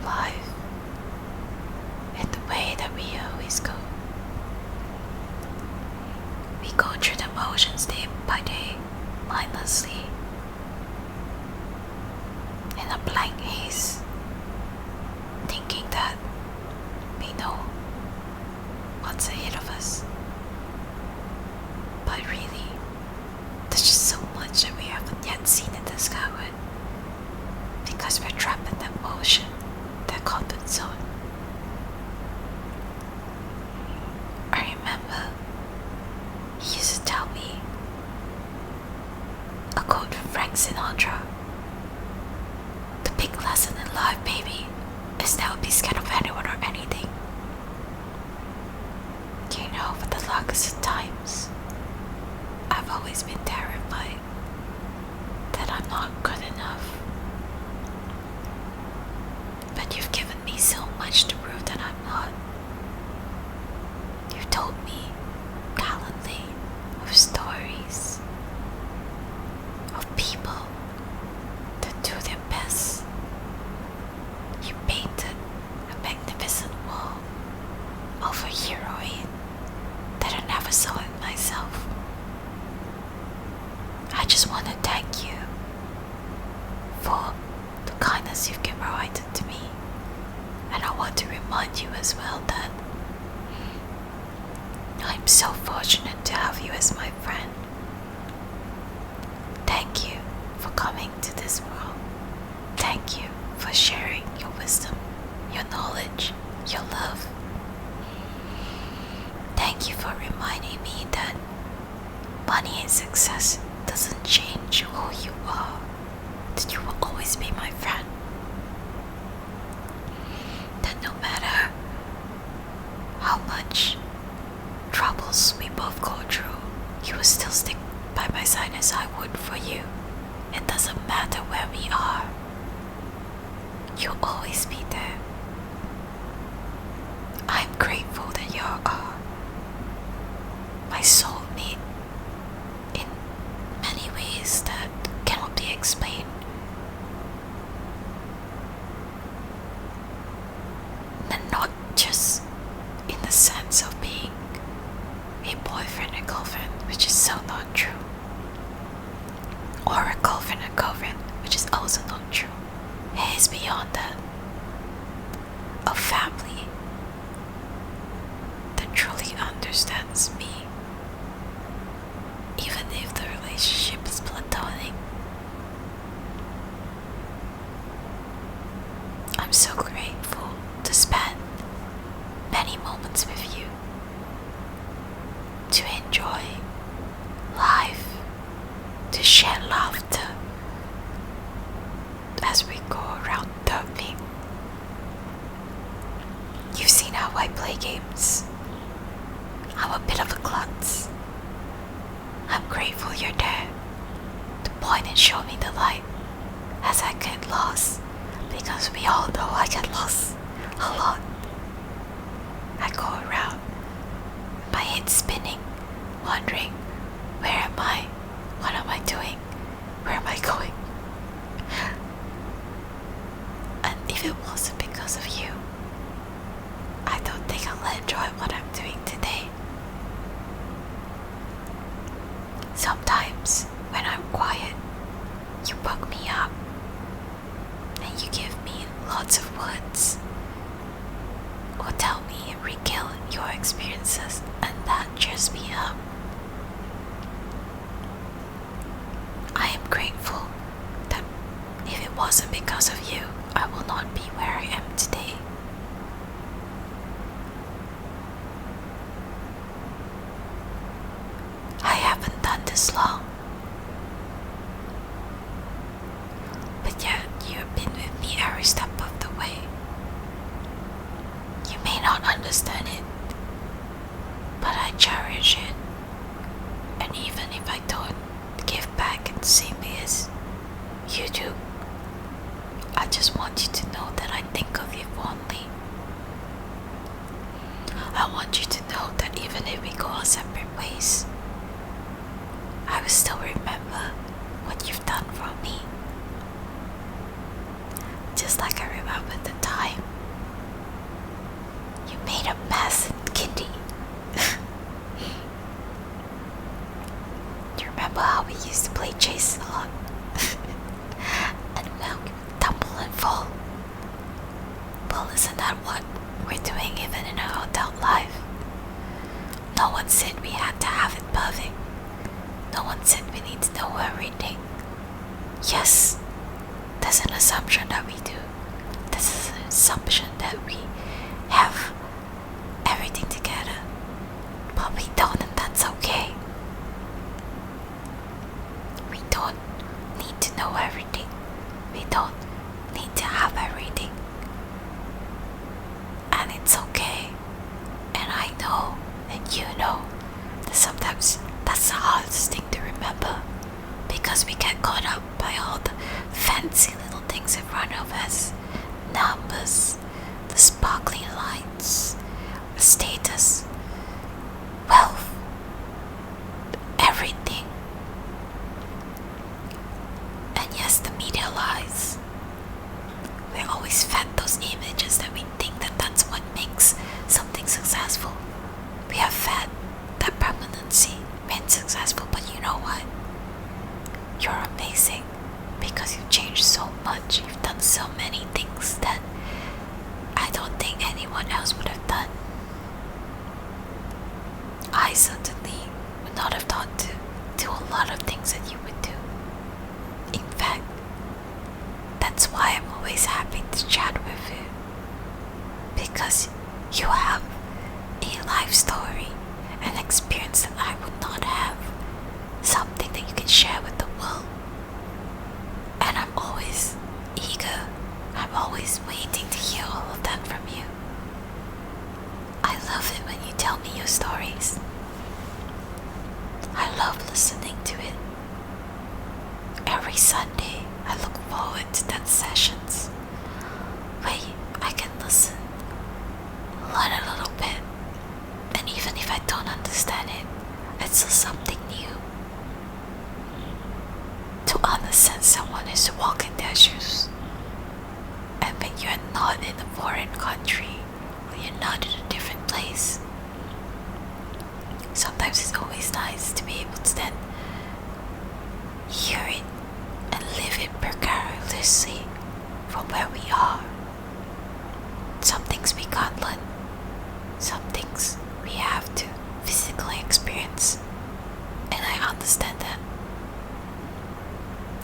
life in the way that we always go. We go through the motions day by day, mindlessly, in a blank haze, thinking that we know what's ahead of us. But really, there's just so much that we haven't yet seen and discovered, because we're trapped in that motion, that comfort zone. I remember he used to tell me a quote from Frank Sinatra: "The big lesson in life, baby, is never be scared of anyone or anything." You know, for the longest of times, I've always been terrified that I'm not good enough. But you've given me so much to prove that I'm not. You've told me gallantly of stories of people that do their best. You painted a magnificent wall of a heroine that I never saw in myself. I just want to thank you for the kindness you've provided to me, and I want to remind you as well that I'm so fortunate to have you as my friend. Thank you for coming to this world. Thank you for sharing your wisdom, your knowledge, your love. Thank you for reminding me that money and success doesn't change who you are, that you will always be my friend. That no matter how much troubles we both go through, you will still stick by my side as I would for you. It doesn't matter where we are, you'll always be there. I'm grateful that you are my soulmate in many ways that cannot be explained. And not just in the sense of being a boyfriend and girlfriend, which is so not true, or a girlfriend and girlfriend, which is also not true. It is beyond that. A family that truly understands me, even if the relationship is platonic. I'm so grateful to spend many moments with you, to enjoy life, to share laughter as we go around derping. You've seen how I play games. I'm a bit of a klutz. I'm grateful you're there to point and show me the light as I get lost, because we all know I get lost a lot. I go around, my head spinning, wondering, where am I? What am I doing? Where am I going? And if it wasn't because of you, I don't think I'll enjoy what I'm doing today. Sometimes when I'm quiet, you buck me up and you give me lots of words, or tell me and regale your experiences, and that cheers me up. I am grateful that if it wasn't because of you, I will not be where I am today. I haven't done this long, but yet you have been with me every step of the way. You may not understand it, but I cherish it. And even if I don't give back in the same way as you do, I just want you to know that I think of you fondly. I want you to know that even if we go our separate ways, I will still remember what you've done for me. Just like I remember the time lot. And we'll tumble and fall. Well, isn't that what we're doing even in our adult life? No one said we had to have it perfect. No one said we need to know everything. Yes, there's an assumption that we do. This is an assumption that we have everything together. But we don't, and that's okay. We don't need to know everything. We don't need to have everything. And it's okay. And I know, and you know, that sometimes that's the hardest thing to remember, because we get caught up by all the fancy little things in front of us. Numbers, the sparkling lights, status, wealth, everything. And yes, the media lies. We're always fed those images that we think that that's what makes something successful. We are fed that permanency meant successful, but you know what? You're amazing because you've changed so much. You've done so many things that I don't think anyone else would have done. I certainly would not have thought to do a lot of things that you would do. In fact, that's why I'm always happy to chat with you, because you have a life story, an experience that I would not have, something that you can share with the world. And I'm always eager, I'm always waiting to hear all of that from you. I love it when you tell me your stories. I love listening to it. Every Sunday, I look forward to that sessions where I can listen, learn a little bit, and even if I don't understand it, it's still something new. To understand someone is to walk in their shoes. And when you're not in a foreign country, or you're not in a different place, sometimes it's always nice to be able to then hear it and live it precariously from where we are. Some things we can't learn. Some things we have to physically experience. And I understand that.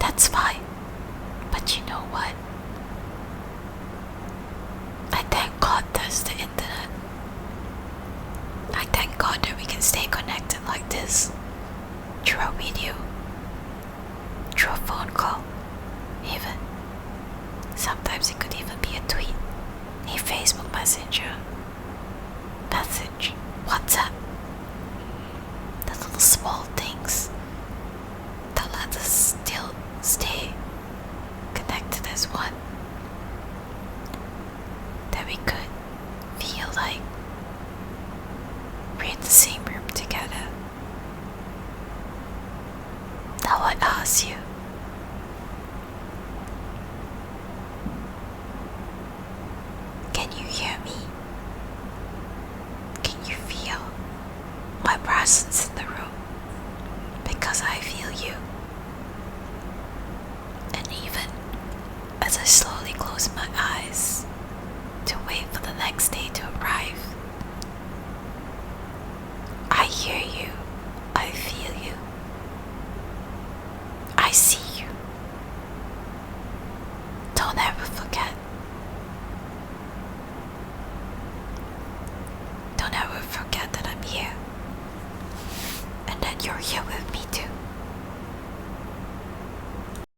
That's fine. But you know what? I thank God there's the internet. I thank God that we can stay connected like this, through a video, through a phone call, even. Sometimes it could even be a tweet, a Facebook messenger, message, WhatsApp. The little small things that let us still stay connected as one. That we could feel like we're in the same room together. Now I ask you, can you hear me? Can you feel my presence in the room? Because I feel you. And even as I slowly close my eyes to wait for the next day to arrive, I hear you, I feel you, I see you. Don't ever forget. Don't ever forget that I'm here, and that you're here with me.